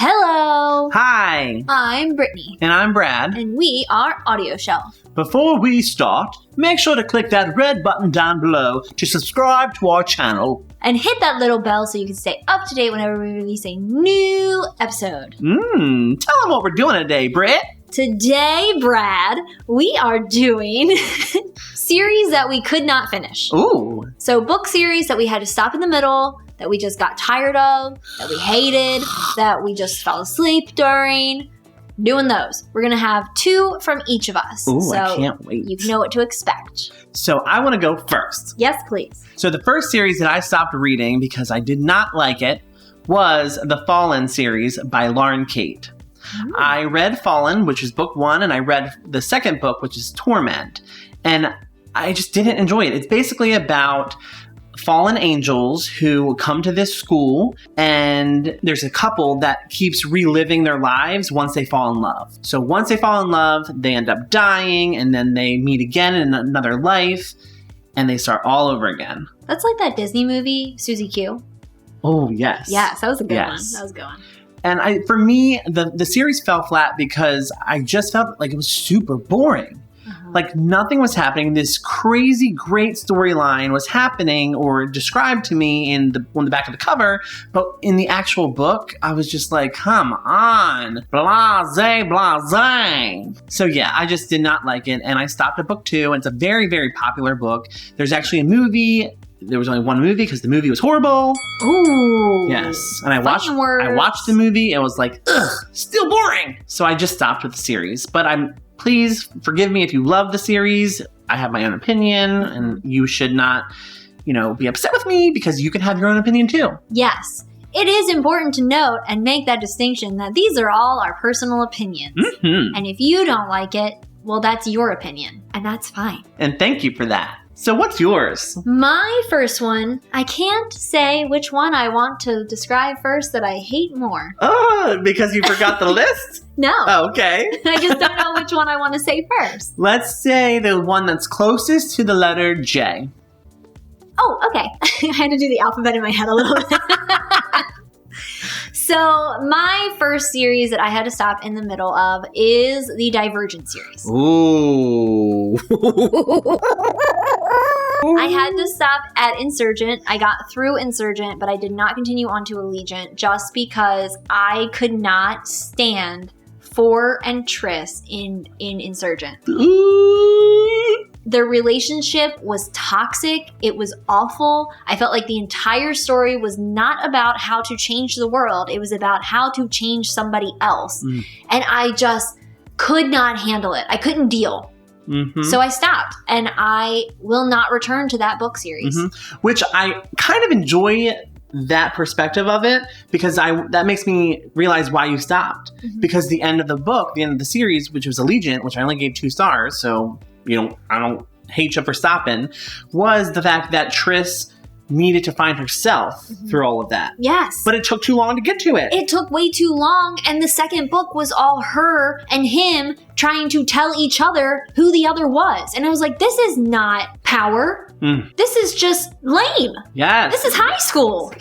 Hello! Hi! I'm Brittany. And I'm Brad. And we are AudioShelf. Before we start, make sure to click that red button down below to subscribe to our channel. And hit that little bell so you can stay up to date whenever we release a new episode. Tell them what we're doing today, Britt. Today, Brad, we are doing series that we could not finish. Ooh. So book series that we had to stop in the middle, that we just got tired of, that we hated, that we just fell asleep during. Doing those. We're going to have 2 from each of us. Ooh, so I can't wait. You know what to expect. So I want to go first. Yes, please. So the first series that I stopped reading because I did not like it was the Fallen series by Lauren Kate. I read Fallen, which is book 1, and I read the second book, which is Torment. And I just didn't enjoy it. It's basically about fallen angels who come to this school, and there's a couple that keeps reliving their lives once they fall in love. So once they fall in love, they end up dying, and then they meet again in another life, and they start all over again. That's like that Disney movie, Susie Q. Oh, yes. Yes, that was a good one. Yes. That was a good one. And for me, the series fell flat because I just felt like it was super boring. Like nothing was happening. This crazy great storyline was happening or described to me on the back of the cover. But in the actual book, I was just like, come on. Blase, blase. So yeah, I just did not like it. And I stopped at book 2. And it's a very, very popular book. There's actually a movie. There was only one movie because the movie was horrible. Ooh. Yes. And I watched the movie. It was like, ugh, still boring. So I just stopped with the series. But please forgive me if you love the series. I have my own opinion, and you should not, be upset with me because you can have your own opinion too. Yes. It is important to note and make that distinction that these are all our personal opinions. Mm-hmm. And if you don't like it, well, that's your opinion, and that's fine. And thank you for that. So what's yours? My first one, I can't say which one I want to describe first that I hate more. Oh, because you forgot the list? No. Oh, okay. I just don't know which one I want to say first. Let's say the one that's closest to the letter J. Oh, okay. I had to do the alphabet in my head a little bit. So my first series that I had to stop in the middle of is the Divergent series. Ooh. I had to stop at Insurgent. I got through Insurgent, but I did not continue on to Allegiant just because I could not stand For and Triss in Insurgent. Their relationship was toxic. It was awful. I felt like the entire story was not about how to change the world. It was about how to change somebody else. And I just could not handle it. I couldn't deal. So I stopped, and I will not return to that book series. Which I kind of enjoy that perspective of it, because that makes me realize why you stopped. Because the end of the book, the end of the series, which was Allegiant, which I only gave 2 stars, so I don't hate you for stopping, was the fact that Triss needed to find herself through all of that. Yes. But it took too long to get to it. It took way too long, and the second book was all her and him trying to tell each other who the other was. And I was like, this is not power. This is just lame. Yes. This is high school.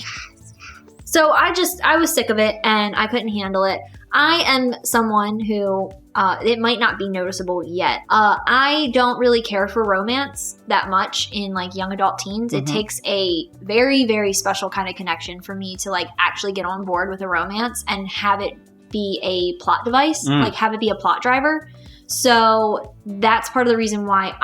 So I was sick of it, and I couldn't handle it. I am someone who, it might not be noticeable yet. I don't really care for romance that much in like young adult teens. It takes a very, very special kind of connection for me to like actually get on board with a romance and have it be a plot device, like have it be a plot driver. So that's part of the reason why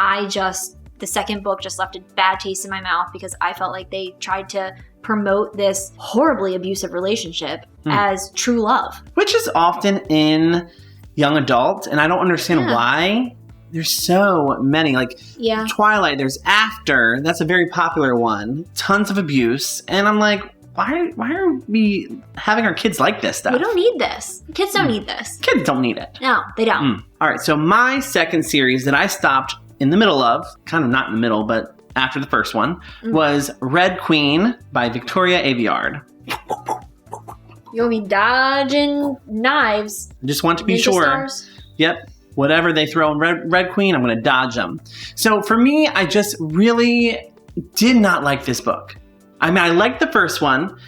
the second book just left a bad taste in my mouth, because I felt like they tried to promote this horribly abusive relationship as true love. Which is often in young adult, and I don't understand why. There's so many. Like Twilight, there's After. That's a very popular one. Tons of abuse. And I'm like, why are we having our kids like this stuff? We don't need this. Kids don't need this. Kids don't need it. No, they don't. All right, so my second series that I stopped in the middle of, kind of not in the middle, but after the first one, was Red Queen by Victoria Aveyard. You want me dodging knives? I just want to be sure. Stars? Yep. Whatever they throw in Red Queen, I'm going to dodge them. So for me, I just really did not like this book. I mean, I liked the first one,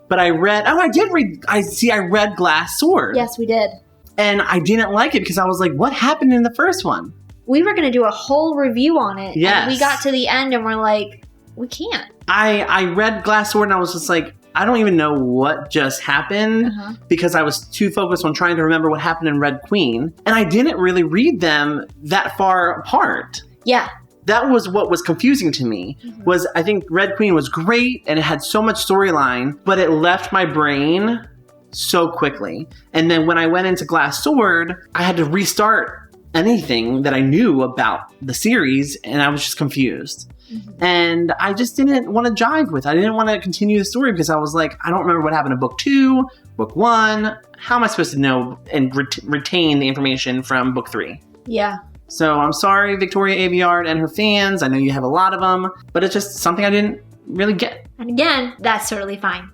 But I read I read Glass Sword. Yes, we did. And I didn't like it because I was like, what happened in the first one? We were going to do a whole review on it. Yes. And we got to the end and we're like, we can't. I read Glass Sword and I was just like, I don't even know what just happened because I was too focused on trying to remember what happened in Red Queen. And I didn't really read them that far apart. Yeah. That was what was confusing to me. Was I think Red Queen was great and it had so much storyline, but it left my brain so quickly. And then when I went into Glass Sword, I had to restart anything that I knew about the series and I was just confused. And I just didn't want to jive with it. I didn't want to continue the story because I was like, I don't remember what happened in book 2, book 1. How am I supposed to know and retain the information from book 3? Yeah. So I'm sorry, Victoria Aveyard and her fans. I know you have a lot of them, but it's just something I didn't really get. And again, that's totally fine.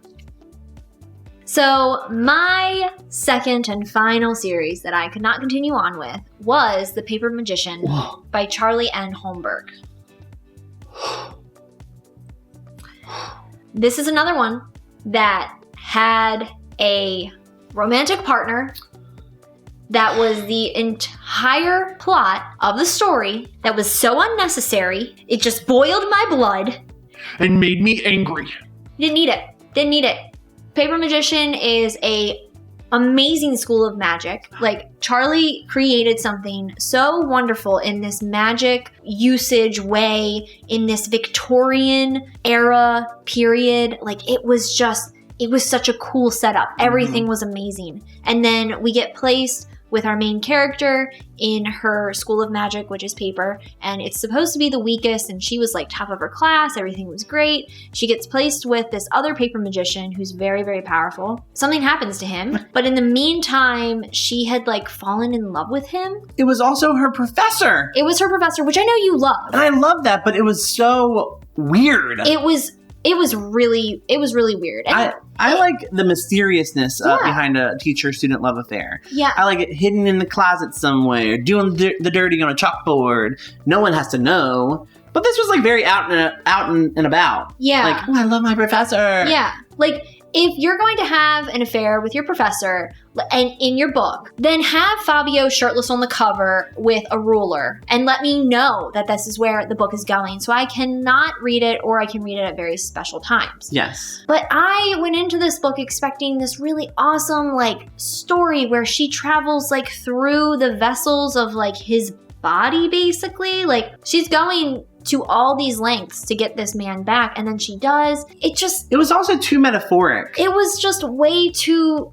So my second and final series that I could not continue on with was The Paper Magician by Charlie N. Holmberg. This is another one that had a romantic partner that was the entire plot of the story that was so unnecessary, it just boiled my blood. And made me angry. Didn't need it. Didn't need it. Paper Magician is a amazing school of magic. Like, Charlie created something so wonderful in this magic usage way, in this Victorian era period. Like, it was such a cool setup. Everything was amazing. And then we get placed with our main character in her school of magic, which is paper, and it's supposed to be the weakest, and she was like top of her class, everything was great. She gets placed with this other paper magician who's very, very powerful. Something happens to him, but in the meantime, she had like fallen in love with him. It was also her professor. It was her professor, which I know you love. And I love that, but it was so weird. It was really weird. And I like the mysteriousness behind a teacher-student love affair. Yeah. I like it hidden in the closet somewhere, doing the dirty on a chalkboard. No one has to know. But this was like very out and about. Yeah. Like, oh, I love my professor. Yeah. Like, if you're going to have an affair with your professor and in your book, then have Fabio shirtless on the cover with a ruler and let me know that this is where the book is going so I cannot read it, or I can read it at very special times. Yes. But I went into this book expecting this really awesome like story where she travels like through the vessels of like his body, basically. Like, she's going to all these lengths to get this man back, and then she does. It was also too metaphoric. It was just way too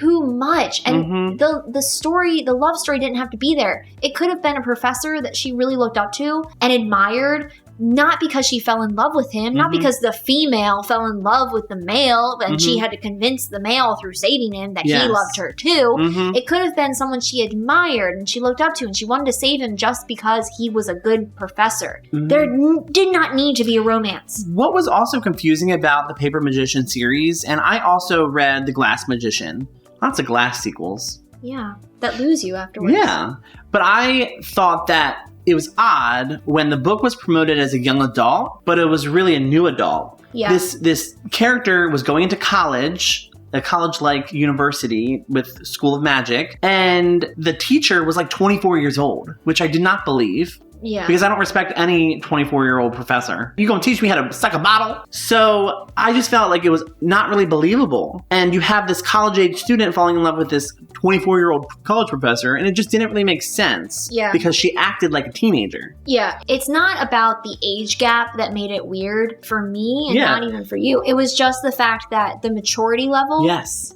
much. And the story, the love story didn't have to be there. It could have been a professor that she really looked up to and admired, not because she fell in love with him, not because the female fell in love with the male and she had to convince the male through saving him that he loved her too. It could have been someone she admired and she looked up to and she wanted to save him just because he was a good professor. There did not need to be a romance. What was also confusing about the Paper Magician series, and I also read The Glass Magician. Lots of Glass sequels. Yeah, that lose you afterwards. Yeah, but I thought that it was odd when the book was promoted as a young adult, but it was really a new adult. Yeah. This character was going into college, a college-like university with School of Magic, and the teacher was like 24 years old, which I did not believe. Yeah. Because I don't respect any 24-year-old professor. You gonna teach me how to suck a bottle? So I just felt like it was not really believable. And you have this college-age student falling in love with this 24-year-old college professor, and it just didn't really make sense. Yeah. Because she acted like a teenager. Yeah. It's not about the age gap that made it weird for me and not even for you. It was just the fact that the maturity level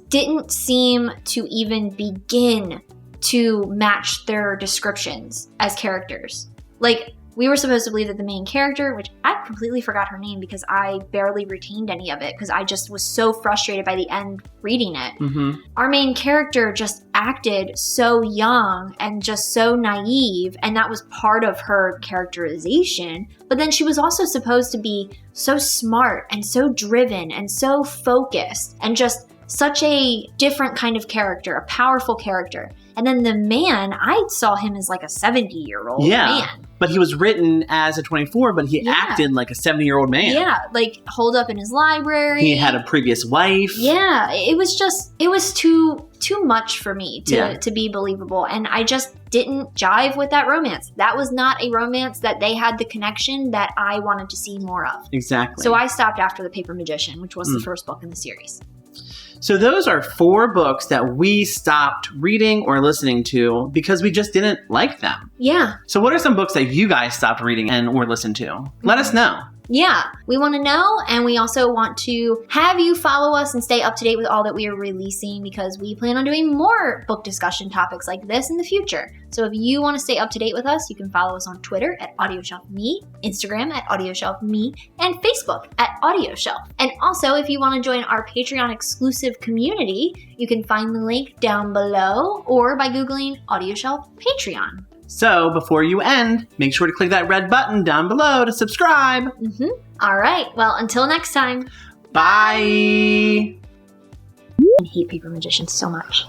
didn't seem to even begin to match their descriptions as characters. Like, we were supposed to believe that the main character, which I completely forgot her name because I barely retained any of it because I just was so frustrated by the end reading it. Our main character just acted so young and just so naive, and that was part of her characterization. But then she was also supposed to be so smart and so driven and so focused and just such a different kind of character, a powerful character. And then the man, I saw him as like a 70-year-old man. But he was written as a 24, but he acted like a 70-year-old man. Yeah, like holed up in his library. He had a previous wife. Yeah, it was too much for me to be believable. And I just didn't jive with that romance. That was not a romance that they had the connection that I wanted to see more of. Exactly. So I stopped after The Paper Magician, which was the first book in the series. So those are 4 books that we stopped reading or listening to because we just didn't like them. Yeah. So what are some books that you guys stopped reading and or listened to? Let us know. Yeah, we want to know, and we also want to have you follow us and stay up to date with all that we are releasing because we plan on doing more book discussion topics like this in the future. So if you want to stay up to date with us, you can follow us on Twitter at AudioShelfMe, Instagram at AudioShelfMe, and Facebook at AudioShelf. And also, if you want to join our Patreon exclusive community, you can find the link down below or by Googling AudioShelf Patreon. So before you end, make sure to click that red button down below to subscribe. All right. Well, until next time. Bye. I hate Paper Magicians so much.